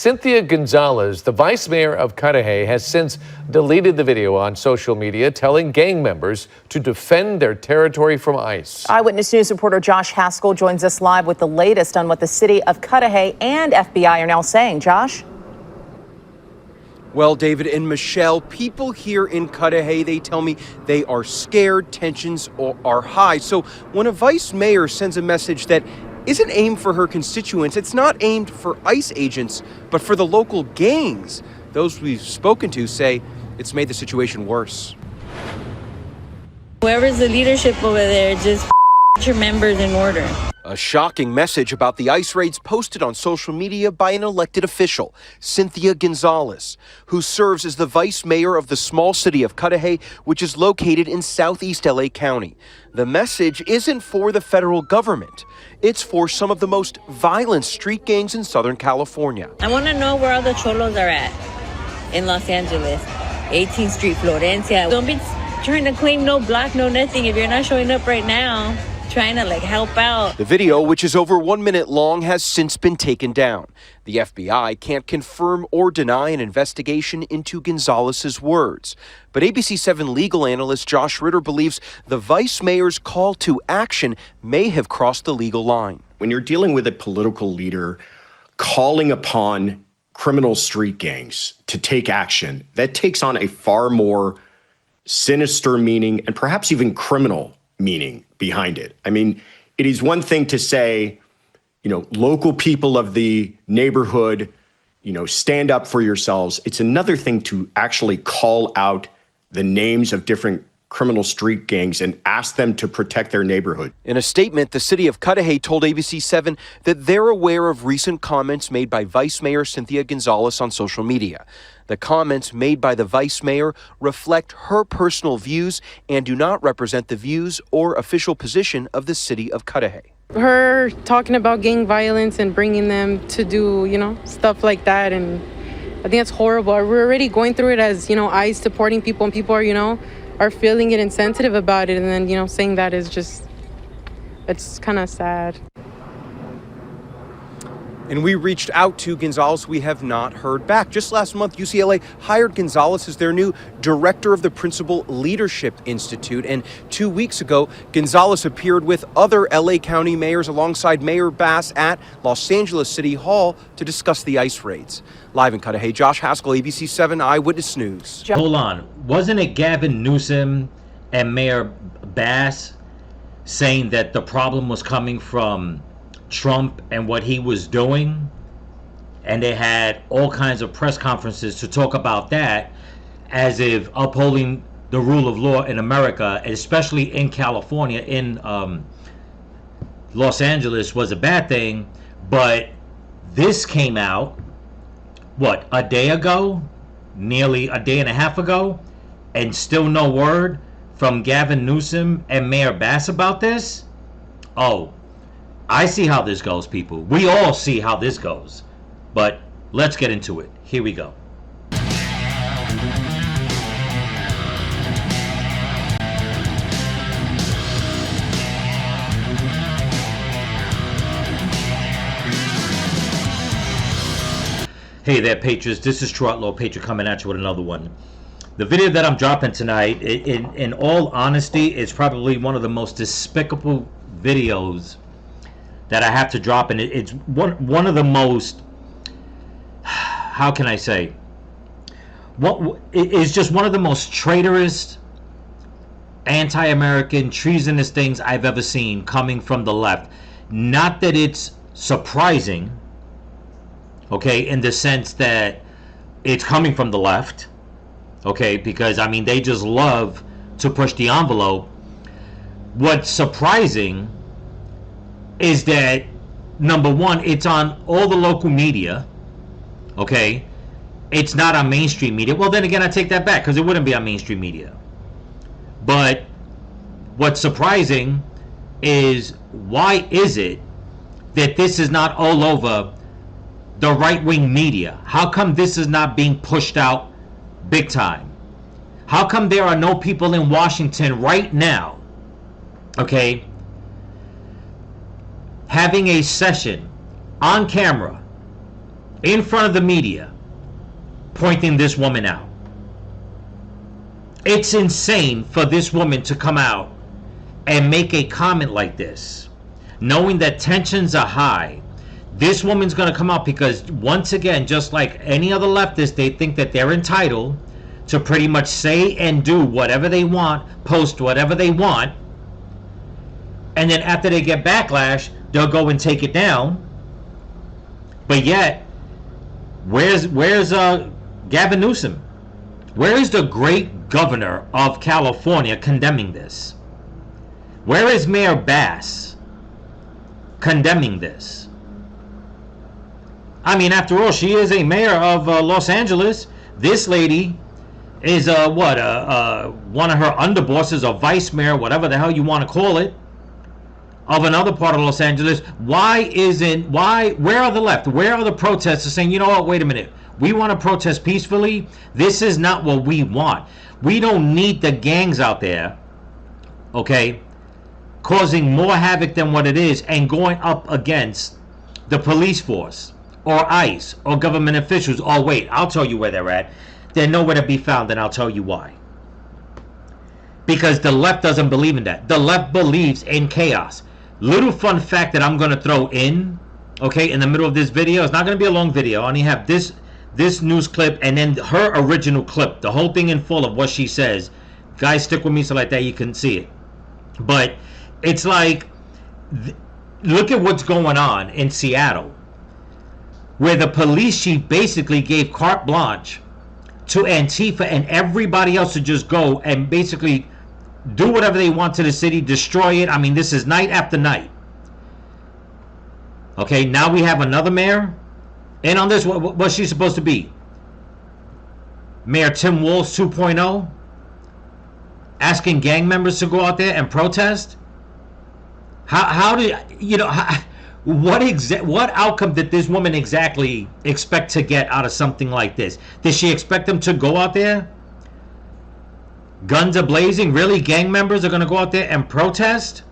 Cynthia Gonzalez, the vice mayor of Cudahy, has since deleted the video on social media, telling gang members to defend their territory from ICE. Eyewitness News reporter Josh Haskell joins us live with the latest on what the city of Cudahy and FBI are now saying. Josh? Well, David and Michelle, people here in Cudahy, they tell me they are scared, tensions are high. So when a vice mayor sends a message that isn't aimed for her constituents, it's not aimed for ICE agents, but for the local gangs. Those we've spoken to say it's made the situation worse. Whoever's the leadership over there, just your members in order. A shocking message about the ICE raids posted on social media by an elected official, Cynthia Gonzalez, who serves as the vice mayor of the small city of Cudahy, which is located in southeast LA County. The message isn't for the federal government. It's for some of the most violent street gangs in Southern California. I want to know where all the cholos are at in Los Angeles, 18th Street, Florencia. Don't be trying to claim no block, no nothing if you're not showing up right now. Trying to help out. The video, which is over 1 minute long, has since been taken down. The FBI can't confirm or deny an investigation into Gonzalez's words. But ABC 7 legal analyst Josh Ritter believes the vice mayor's call to action may have crossed the legal line. When you're dealing with a political leader calling upon criminal street gangs to take action, that takes on a far more sinister meaning and perhaps even criminal meaning behind it. I mean, it is one thing to say, local people of the neighborhood, stand up for yourselves. It's another thing to actually call out the names of different criminal street gangs and ask them to protect their neighborhood. In a statement, the city of Cudahy told ABC 7 that they're aware of recent comments made by Vice Mayor Cynthia Gonzalez on social media. The comments made by the vice mayor reflect her personal views and do not represent the views or official position of the city of Cudahy. Her talking about gang violence and bringing them to do, stuff like that. And I think that's horrible. We're already going through it as, ICE supporting people, and people are feeling it and sensitive about it. And then, saying that is just, it's kind of sad. And we reached out to Gonzalez. We have not heard back. Just last month, UCLA hired Gonzalez as their new director of the Principal Leadership Institute. And 2 weeks ago, Gonzalez appeared with other LA County mayors alongside Mayor Bass at Los Angeles City Hall to discuss the ICE raids. Live in Cudahy, Josh Haskell, ABC 7 Eyewitness News. Hold on. Wasn't it Gavin Newsom and Mayor Bass saying that the problem was coming from Trump and what he was doing? And they had all kinds of press conferences to talk about that, as if upholding the rule of law in America, especially in California, in Los Angeles, was a bad thing. But this came out, what, a day ago? Nearly a day and a half ago? And still no word from Gavin Newsom and Mayor Bass about this? Oh, I see how this goes, people. We all see how this goes. But let's get into it. Here we go. Hey there, Patriots. This is Trotlow Patriot coming at you with another one. The video that I'm dropping tonight, in all honesty, is probably one of the most despicable videos that I have to drop, and it's one of the most, how can I say, it's just one of the most traitorous, anti-American, treasonous things I've ever seen coming from the left. Not that it's surprising, okay, in the sense that it's coming from the left, okay, because I mean they just love to push the envelope. What's surprising is that, number one, it's on all the local media, okay? It's not on mainstream media. Well, then again, I take that back, because it wouldn't be on mainstream media. But what's surprising is, why is it that this is not all over the right-wing media? How come this is not being pushed out big time? How come there are no people in Washington right now, okay, having a session on camera in front of the media pointing this woman out. It's insane for this woman to come out and make a comment like this, knowing that tensions are high. This woman's going to come out because, once again, just like any other leftist, they think that they're entitled to pretty much say and do whatever they want, post whatever they want, and then after they get backlash, they'll go and take it down. But yet, where's Gavin Newsom? Where is the great governor of California condemning this? Where is Mayor Bass condemning this? I mean, after all, she is a mayor of Los Angeles. This lady is one of her underbosses, a vice mayor, whatever the hell you want to call it, of another part of Los Angeles. Where are the left? Where are the protesters saying, you know what, wait a minute, we want to protest peacefully? This is not what we want. We don't need the gangs out there, okay, causing more havoc than what it is and going up against the police force or ICE or government officials. Oh, wait, I'll tell you where they're at. They're nowhere to be found, and I'll tell you why. Because the left doesn't believe in that. The left believes in chaos. Little fun fact that I'm going to throw in, okay, in the middle of this video. It's not going to be a long video. I only have this news clip and then her original clip, the whole thing in full of what she says. Guys, stick with me so like that you can see it. But it's like, look at what's going on in Seattle, where the police chief basically gave carte blanche to Antifa and everybody else to just go and basically do whatever they want to the city, destroy it. I mean, this is night after night. Okay, now we have another mayor. And on this, what's she supposed to be? Mayor Tim Walz 2.0? Asking gang members to go out there and protest? How do you know? What outcome did this woman exactly expect to get out of something like this? Did she expect them to go out there? Guns are blazing? Really? Gang members are going to go out there and protest?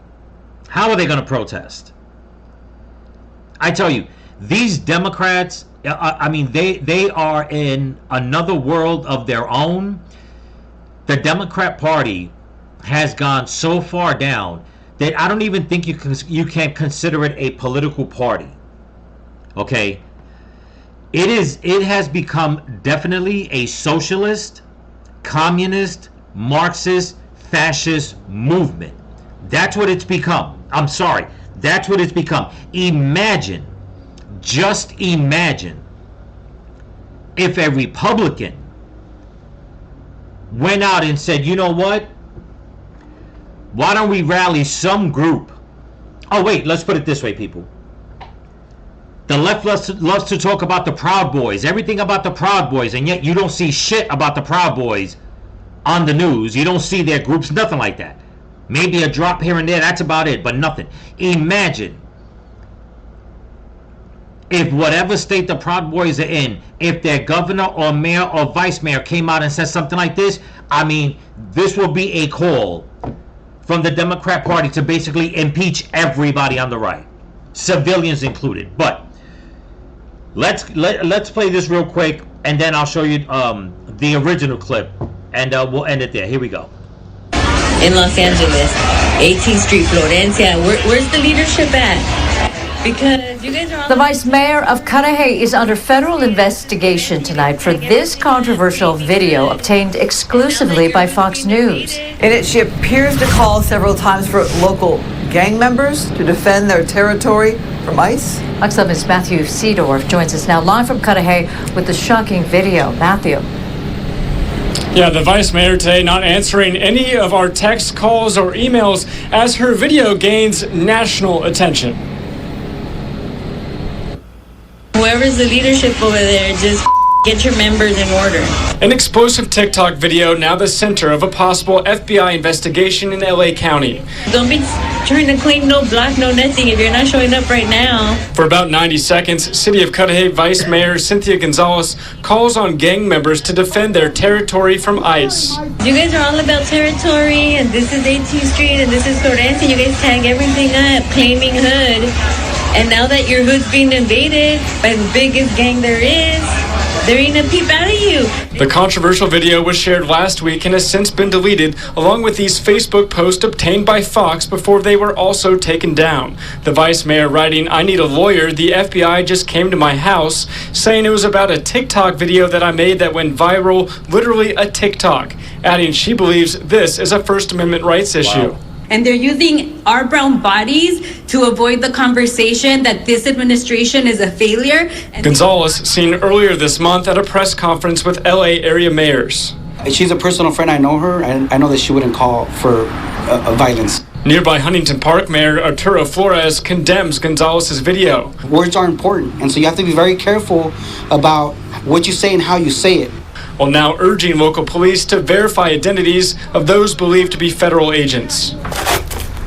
How are they going to protest? I tell you, these Democrats, I mean, they are in another world of their own. The Democrat Party has gone so far down that I don't even think you can consider it a political party. Okay? It has become definitely a socialist, communist, Marxist, fascist movement. That's what it's become. I'm sorry. That's what it's become. Imagine, just imagine, if a Republican went out and said, you know what? Why don't we rally some group? Oh, wait, let's put it this way, people. The left loves to talk about the Proud Boys, everything about the Proud Boys, and yet you don't see shit about the Proud Boys on the news. You don't see their groups, nothing like that. Maybe a drop here and there, that's about it, but nothing. Imagine if whatever state the Proud Boys are in, if their governor or mayor or vice mayor came out and said something like this, I mean, this will be a call from the Democrat Party to basically impeach everybody on the right, civilians included. But let's play this real quick, and then I'll show you the original clip, and we'll end it there. Here we go. In Los Angeles, 18th Street, Florencia. Where's the leadership at? Because you guys are on The vice mayor of Cudahy is under federal investigation tonight for this controversial video obtained exclusively by Fox News. In it, she appears to call several times for local gang members to defend their territory from ICE. Fox 7's Matthew Seedorf joins us now live from Cudahy with the shocking video. Matthew. Yeah, the vice mayor today not answering any of our text calls or emails as her video gains national attention. Whoever's the leadership over there, just get your members in order. An explosive TikTok video now the center of a possible FBI investigation in LA County. Don't be trying to claim no block, no nothing if you're not showing up right now. For about 90 seconds, City of Cudahy Vice Mayor Cynthia Gonzalez calls on gang members to defend their territory from ICE. You guys are all about territory, and this is 18th Street, and this is Florencia. You guys tag everything up, claiming hood. And now that your hood's being invaded by the biggest gang there is, there ain't a peep out of you. The controversial video was shared last week and has since been deleted, along with these Facebook posts obtained by Fox before they were also taken down. The vice mayor writing, "I need a lawyer. The FBI just came to my house," saying it was about a TikTok video that I made that went viral, literally a TikTok, adding she believes this is a First Amendment rights issue. And they're using our brown bodies to avoid the conversation that this administration is a failure. Gonzalez seen earlier this month at a press conference with LA area mayors. She's a personal friend. I know her, and I know that she wouldn't call for violence. Nearby Huntington Park Mayor Arturo Flores condemns Gonzalez's video. Words are important, and so you have to be very careful about what you say and how you say it. While now urging local police to verify identities of those believed to be federal agents.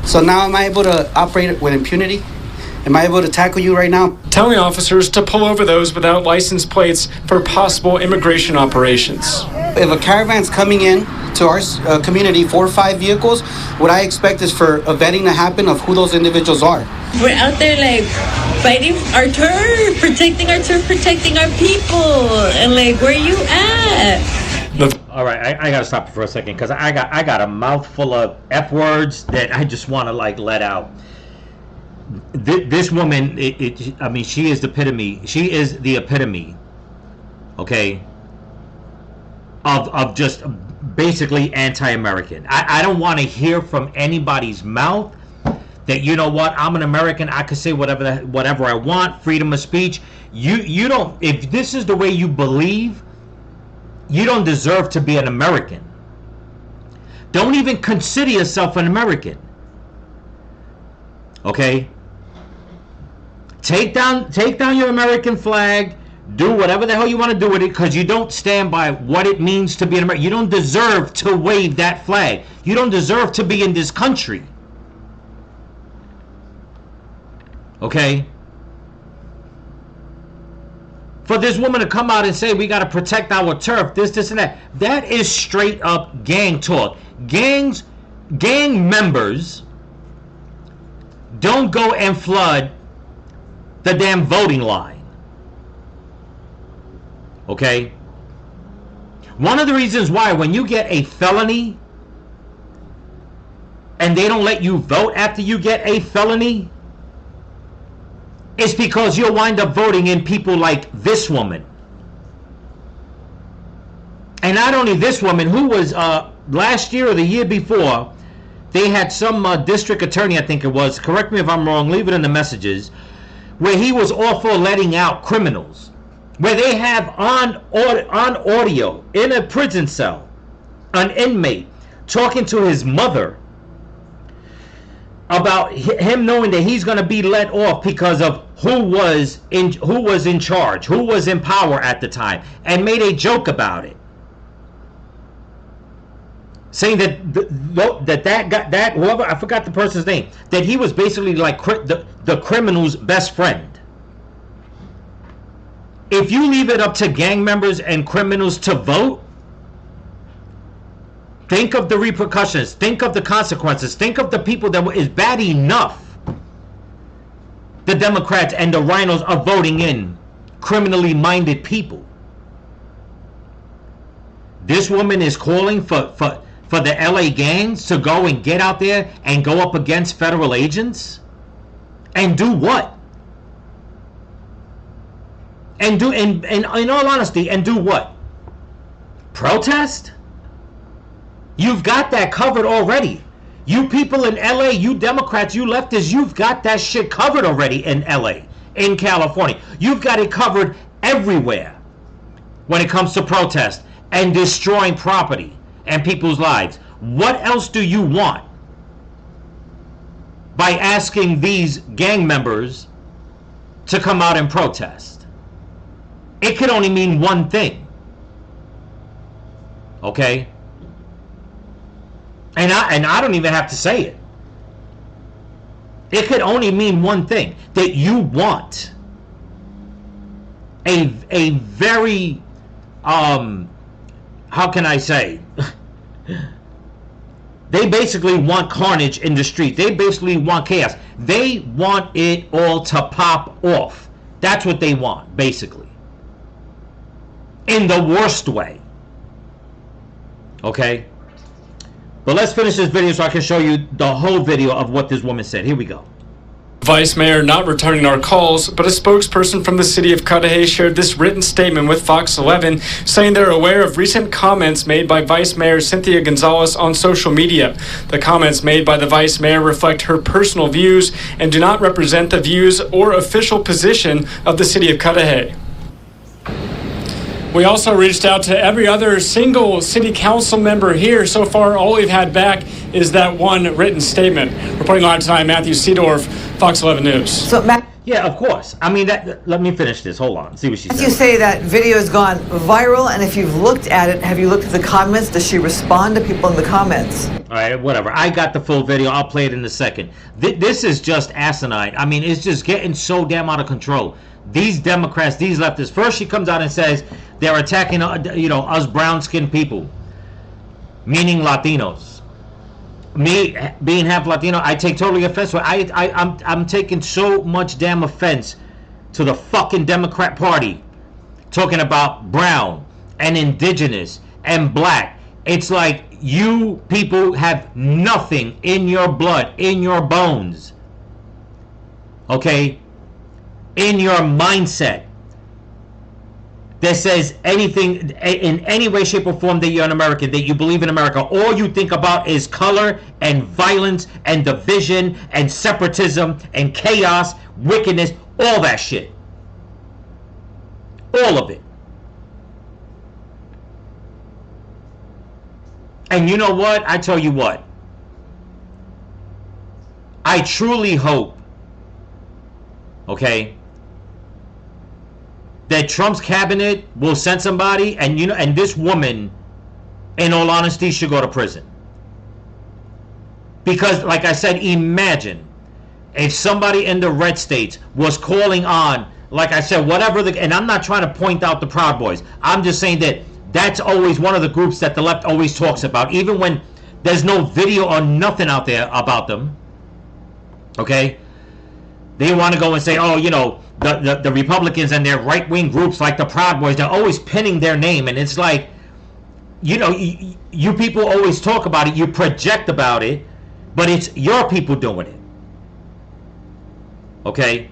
So now am I able to operate with impunity? Am I able to tackle you right now? Telling officers to pull over those without license plates for possible immigration operations. If a caravan's coming in to our community, 4 or 5 vehicles, what I expect is for a vetting to happen of who those individuals are. We're out there like fighting our turf, protecting our turf, protecting our people. And like, where you at? All right, I gotta stop for a second because I got a mouthful of F words that I just want to like let out. This woman, I mean, she is the epitome. She is the epitome, okay, of just basically anti-American. I don't want to hear from anybody's mouth that, you know what, I'm an American, I can say whatever I want, freedom of speech. You don't, if this is the way you believe, you don't deserve to be an American. Don't even consider yourself an American. Okay? Take down your American flag, do whatever the hell you want to do with it, because you don't stand by what it means to be an American. You don't deserve to wave that flag. You don't deserve to be in this country. Okay? For this woman to come out and say we got to protect our turf, this and that, that is straight up gang talk. Gang members don't go and flood the damn voting line. Okay? One of the reasons why when you get a felony and they don't let you vote after you get a felony, it's because you'll wind up voting in people like this woman. And not only this woman, who was last year or the year before, they had some district attorney, I think it was, correct me if I'm wrong, leave it in the messages, where he was all for letting out criminals, where they have on audio in a prison cell an inmate talking to his mother about him knowing that he's going to be let off because of who was in charge, who was in power at the time, and made a joke about it, saying that that whoever, I forgot the person's name, that he was basically like the criminal's best friend. If you leave it up to gang members and criminals to vote, think of the repercussions. Think of the consequences. Think of the people that is bad enough. The Democrats and the rhinos are voting in criminally minded people. This woman is calling for the LA gangs to go and get out there and go up against federal agents and do what? And do in all honesty, and do what? Protest? You've got that covered already. You people in LA, you Democrats, you leftists, you've got that shit covered already in LA, in California. You've got it covered everywhere when it comes to protest and destroying property and people's lives. What else do you want by asking these gang members to come out and protest? It could only mean one thing. Okay? And I don't even have to say it. It could only mean one thing. That you want a very, how can I say? They basically want carnage in the street. They basically want chaos. They want it all to pop off. That's what they want, basically. In the worst way. Okay? But let's finish this video so I can show you the whole video of what this woman said. Here we go. Vice Mayor not returning our calls, but a spokesperson from the city of Cudahy shared this written statement with Fox 11, saying they're aware of recent comments made by Vice Mayor Cynthia Gonzalez on social media. The comments made by the Vice Mayor reflect her personal views and do not represent the views or official position of the city of Cudahy. We also reached out to every other single city council member here. So far, all we've had back is that one written statement. Reporting live tonight, Matthew Seedorf, Fox 11 News. So, Matt, Yeah, of course. I mean, let me finish this. Hold on. See what she said. you say that video has gone viral, and if you've looked at it, have you looked at the comments? Does she respond to people in the comments? All right, whatever. I got the full video. I'll play it in a second. This is just asinine. I mean, it's just getting so damn out of control. These Democrats, these leftists. First, she comes out and says they're attacking, us brown-skinned people, meaning Latinos. Me being half Latino, I take totally offense to it. I'm taking so much damn offense to the fucking Democrat Party talking about brown and indigenous and black. It's like you people have nothing in your blood, in your bones, okay, in your mindset that says anything in any way, shape, or form that you're an American, that you believe in America. All you think about is color and violence and division and separatism and chaos, wickedness, all that shit. All of it. And you know what? I tell you what. I truly hope, okay, that Trump's cabinet will send somebody, and and this woman, in all honesty, should go to prison. Because, like I said, imagine if somebody in the red states was calling on, like I said, whatever and I'm not trying to point out the Proud Boys. I'm just saying that that's always one of the groups that the left always talks about, even when there's no video or nothing out there about them. Okay? They want to go and say, oh, the Republicans and their right-wing groups like the Proud Boys, they're always pinning their name. And it's like, you people always talk about it, you project about it, but it's your people doing it. Okay?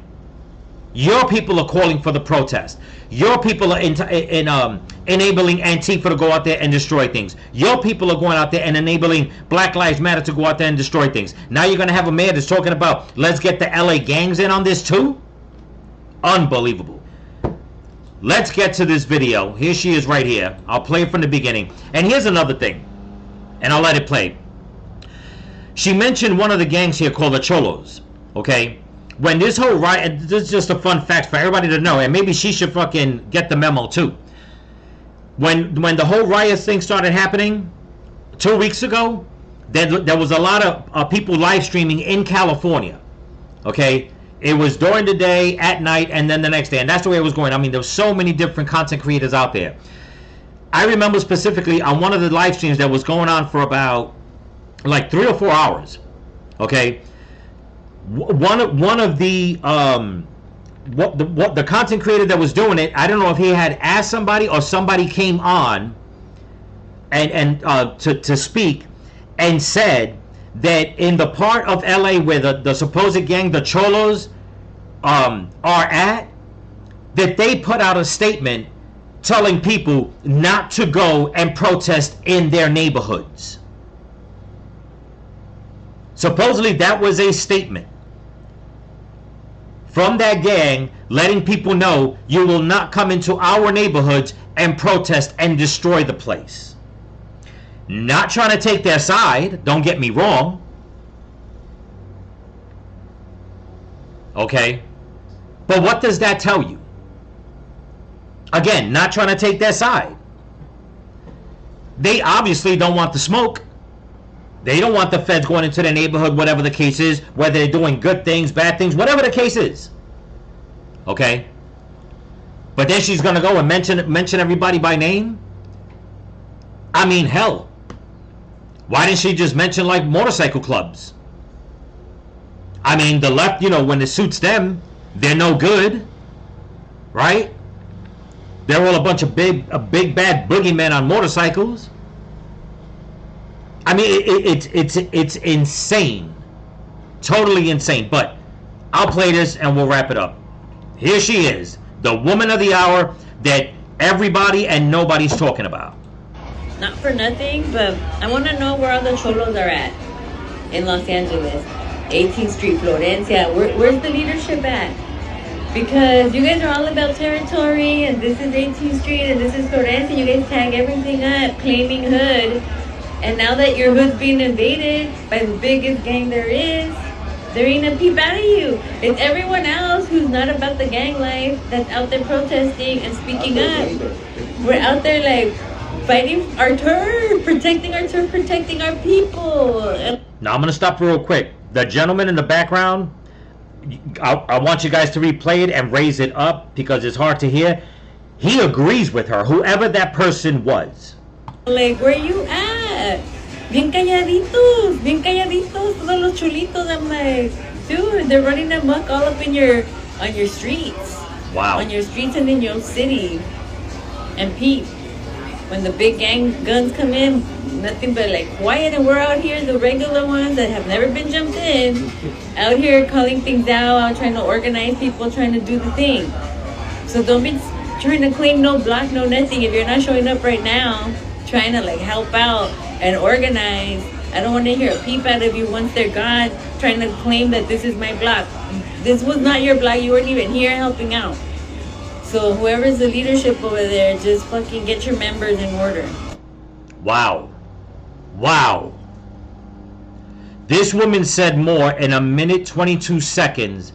Your people are calling for the protest. Your people are enabling Antifa to go out there and destroy things. Your people are going out there and enabling Black Lives Matter to go out there and destroy things. Now you're going to have a mayor that's talking about, let's get the LA gangs in on this too? Unbelievable. Let's get to this video. Here she is right here. I'll play it from the beginning. And here's another thing, and I'll let it play. She mentioned one of the gangs here called the Cholos. Okay? When this whole riot, this is just a fun fact for everybody to know, and maybe she should fucking get the memo too. When the whole riot thing started happening 2 weeks ago, there was a lot of people live streaming in California. Okay? It was during the day, at night, and then the next day. And that's the way it was going. I mean, there were so many different content creators out there. I remember specifically on one of the live streams that was going on for about like 3 or 4 hours. Okay? One of the the content creator that was doing it, I don't know if he had asked somebody or somebody came on and to speak and said that in the part of LA where the supposed gang, the Cholos, are at, that they put out a statement telling people not to go and protest in their neighborhoods. Supposedly that was a statement from that gang letting people know you will not come into our neighborhoods and protest and destroy the place. Not trying to take their side, don't get me wrong. Okay? But what does that tell you? Again, not trying to take their side. They obviously don't want the smoke. They don't want the feds going into their neighborhood, whatever the case is, whether they're doing good things, bad things, whatever the case is. Okay? But then she's going to go and mention everybody by name? I mean, hell. Why didn't she just mention like motorcycle clubs? I mean, the left, you know, when it suits them, they're no good, right? They're all a bunch of big bad boogeymen on motorcycles. I mean, it's insane, totally insane. But I'll play this and we'll wrap it up. Here she is, the woman of the hour that everybody and nobody's talking about. Not for nothing, but I want to know where all the cholos are at in Los Angeles. 18th Street, Florencia. Where's the leadership at? Because you guys are all about territory, and this is 18th Street, and this is Florencia. You guys tag everything up, claiming hood. And now that your hood's being invaded by the biggest gang there is, there ain't a peep out of you. It's everyone else who's not about the gang life that's out there protesting and speaking up. We're out there like fighting our turf, protecting our turf, protecting our people. Now I'm gonna stop real quick. The gentleman in the background, I want you guys to replay it and raise it up because it's hard to hear. He agrees with her, whoever that person was. Like, where you at? Bien calladitos, todos los chulitos. I'm like, dude, they're running amok all up on your streets. Wow. On your streets and in your city. And Pete, when the big gang guns come in, nothing but like quiet, and we're out here, the regular ones that have never been jumped in, out here calling things out, trying to organize people, trying to do the thing. So don't be trying to claim no block, no nothing. If you're not showing up right now, trying to like help out and organize, I don't want to hear a peep out of you once they're gone, trying to claim that this is my block. This was not your block. You weren't even here helping out. So whoever's the leadership over there, just fucking get your members in order. Wow. Wow. This woman said more in 1 minute 22 seconds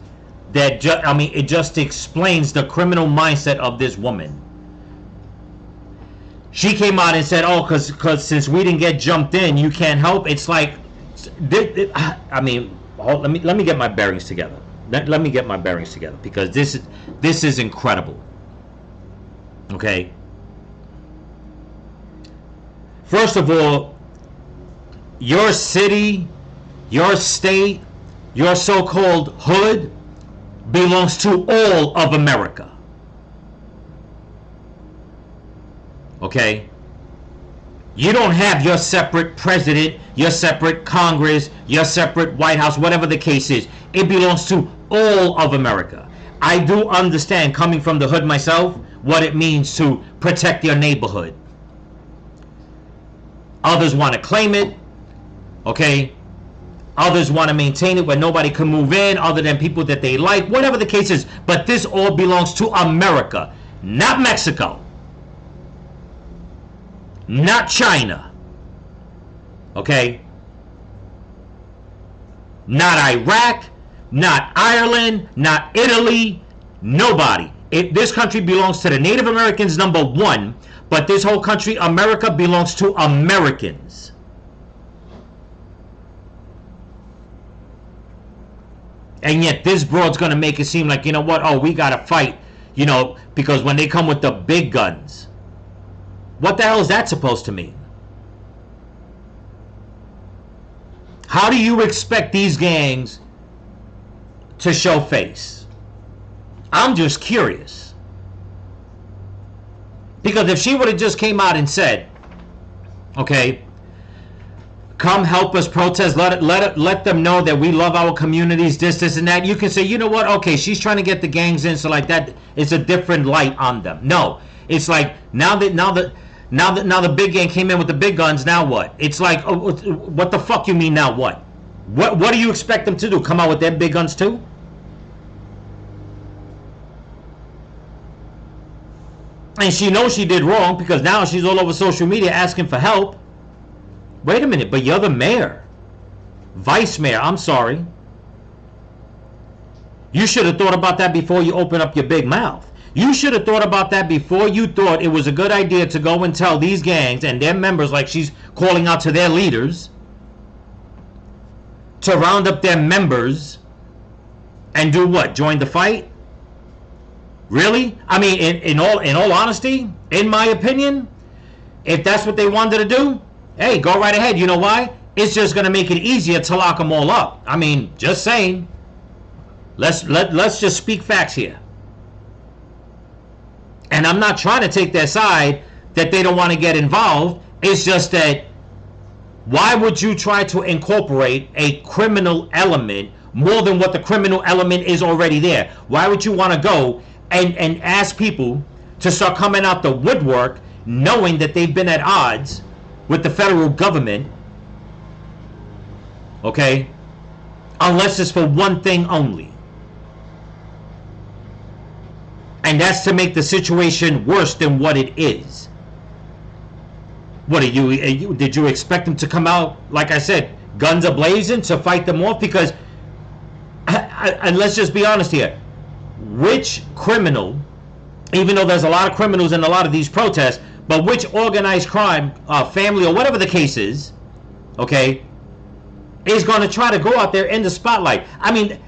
that it just explains the criminal mindset of this woman. She came out and said, oh, because since we didn't get jumped in, you can't help. It's like, I mean, let me get my bearings together. Let me get my bearings together because this is incredible. Okay. First of all, your city, your state, your so-called hood belongs to all of America. Okay? You don't have your separate president, your separate Congress, your separate White House, whatever the case is. It belongs to all of America. I do understand, coming from the hood myself, what it means to protect your neighborhood. Others want to claim it. Okay? Others want to maintain it where nobody can move in other than people that they like, whatever the case is. But this all belongs to America, not Mexico, not China, okay? Not Iraq, not Ireland, not Italy, nobody. This country belongs to the Native Americans, number one, but this whole country, America, belongs to Americans. And yet this broad's going to make it seem like, you know what, oh, we got to fight, you know, because when they come with the big guns, what the hell is that supposed to mean? How do you expect these gangs to show face? I'm just curious. Because if she would have just came out and said, okay, come help us protest, let them know that we love our communities, this and that, you can say, you know what, okay, she's trying to get the gangs in, so like that, it's a different light on them. No, it's like now the big gang came in with the big guns, now what? It's like, oh, what the fuck you mean now what? What do you expect them to do? Come out with their big guns too? And she knows she did wrong because now she's all over social media asking for help. Wait a minute, but you're the mayor. Vice mayor, I'm sorry. You should have thought about that before you open up your big mouth. You should have thought about that before you thought it was a good idea to go and tell these gangs and their members, like she's calling out to their leaders, to round up their members and do what? Join the fight? Really? I mean, in all honesty, in my opinion, if that's what they wanted to do, hey, go right ahead. You know why? It's just going to make it easier to lock them all up. I mean, just saying. Let's just speak facts here. And I'm not trying to take their side that they don't want to get involved. It's just that why would you try to incorporate a criminal element more than what the criminal element is already there? Why would you want to go and ask people to start coming out the woodwork knowing that they've been at odds with the federal government? Okay? Unless it's for one thing only. And that's to make the situation worse than what it is. What did you expect them to come out, like I said, guns a-blazing to fight them off? Because, and let's just be honest here, which criminal, even though there's a lot of criminals in a lot of these protests, but which organized crime, family, or whatever the case is, okay, is going to try to go out there in the spotlight? I mean,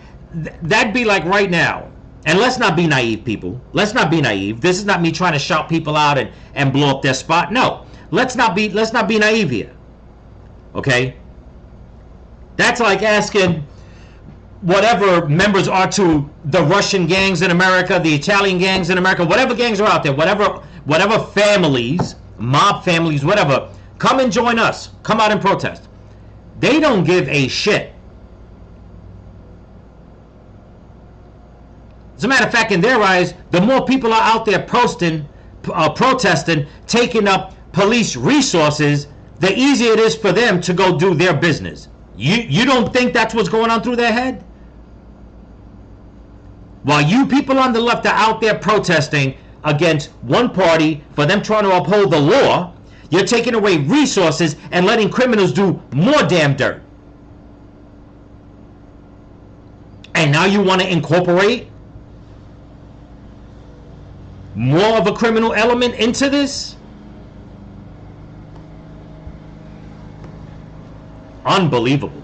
that'd be like right now. And let's not be naive, people. Let's not be naive. This is not me trying to shout people out and blow up their spot. No. Let's not be naive here. Okay? That's like asking whatever members are to the Russian gangs in America, the Italian gangs in America, whatever gangs are out there, whatever families, mob families, whatever, come and join us. Come out and protest. They don't give a shit. As a matter of fact, in their eyes, the more people are out there protesting, taking up police resources, the easier it is for them to go do their business. You don't think that's what's going on through their head? While you people on the left are out there protesting against one party for them trying to uphold the law, you're taking away resources and letting criminals do more damn dirt. And now you want to incorporate more of a criminal element into this? Unbelievable.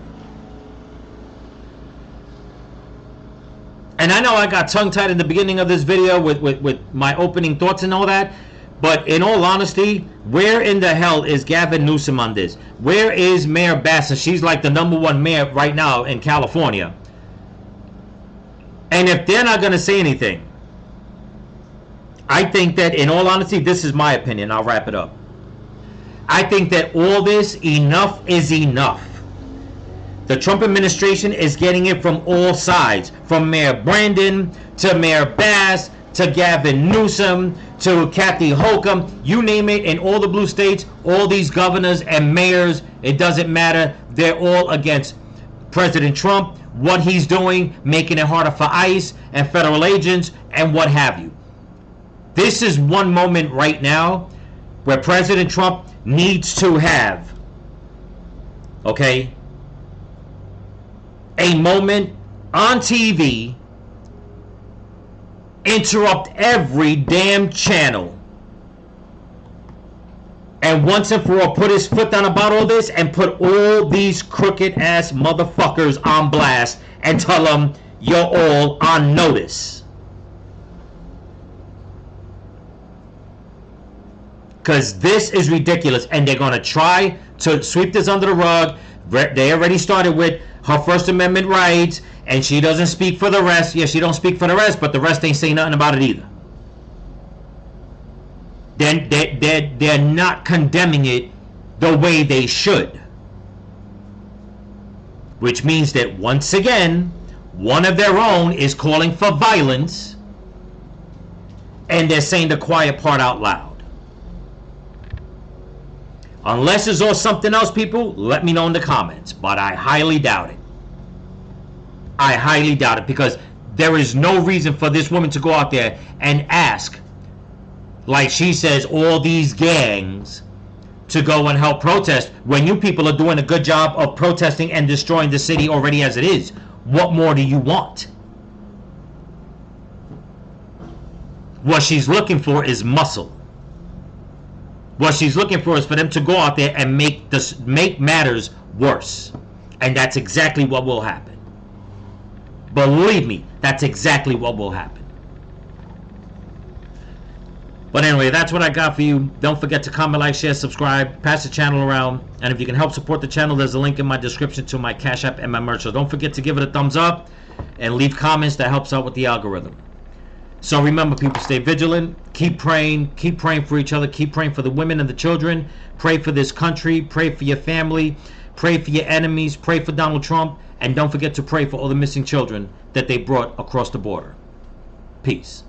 And I know I got tongue-tied in the beginning of this video with my opening thoughts and all that, but in all honesty, where in the hell is Gavin Newsom on this? Where is Mayor Bassett? She's like the #1 mayor right now in California. And if they're not going to say anything, I think that, in all honesty, this is my opinion. I'll wrap it up. I think that all this, enough is enough. The Trump administration is getting it from all sides. From Mayor Brandon, to Mayor Bass, to Gavin Newsom, to Kathy Hochul. You name it, in all the blue states, all these governors and mayors, it doesn't matter. They're all against President Trump, what he's doing, making it harder for ICE and federal agents, and what have you. This is one moment right now where President Trump needs to have, okay, a moment on TV, interrupt every damn channel, and once and for all put his foot down about all this and put all these crooked ass motherfuckers on blast and tell them you're all on notice. Because this is ridiculous, and they're going to try to sweep this under the rug. They already started with her First Amendment rights, and she doesn't speak for the rest. Yeah, she don't speak for the rest, but the rest ain't saying nothing about it either. Then they're not condemning it the way they should. Which means that, once again, one of their own is calling for violence, and they're saying the quiet part out loud. Unless it's all something else, people, let me know in the comments. But I highly doubt it. I highly doubt it, because there is no reason for this woman to go out there and ask, like she says, all these gangs to go and help protest when you people are doing a good job of protesting and destroying the city already as it is. What more do you want? What she's looking for is muscle. What she's looking for is for them to go out there and make matters worse. And that's exactly what will happen. Believe me, that's exactly what will happen. But anyway, that's what I got for you. Don't forget to comment, like, share, subscribe, pass the channel around. And if you can help support the channel, there's a link in my description to my Cash App and my merch. So don't forget to give it a thumbs up and leave comments. That helps out with the algorithm. So remember, people, stay vigilant. Keep praying for each other. Keep praying for the women and the children. Pray for this country. Pray for your family. Pray for your enemies. Pray for Donald Trump. And don't forget to pray for all the missing children that they brought across the border. Peace.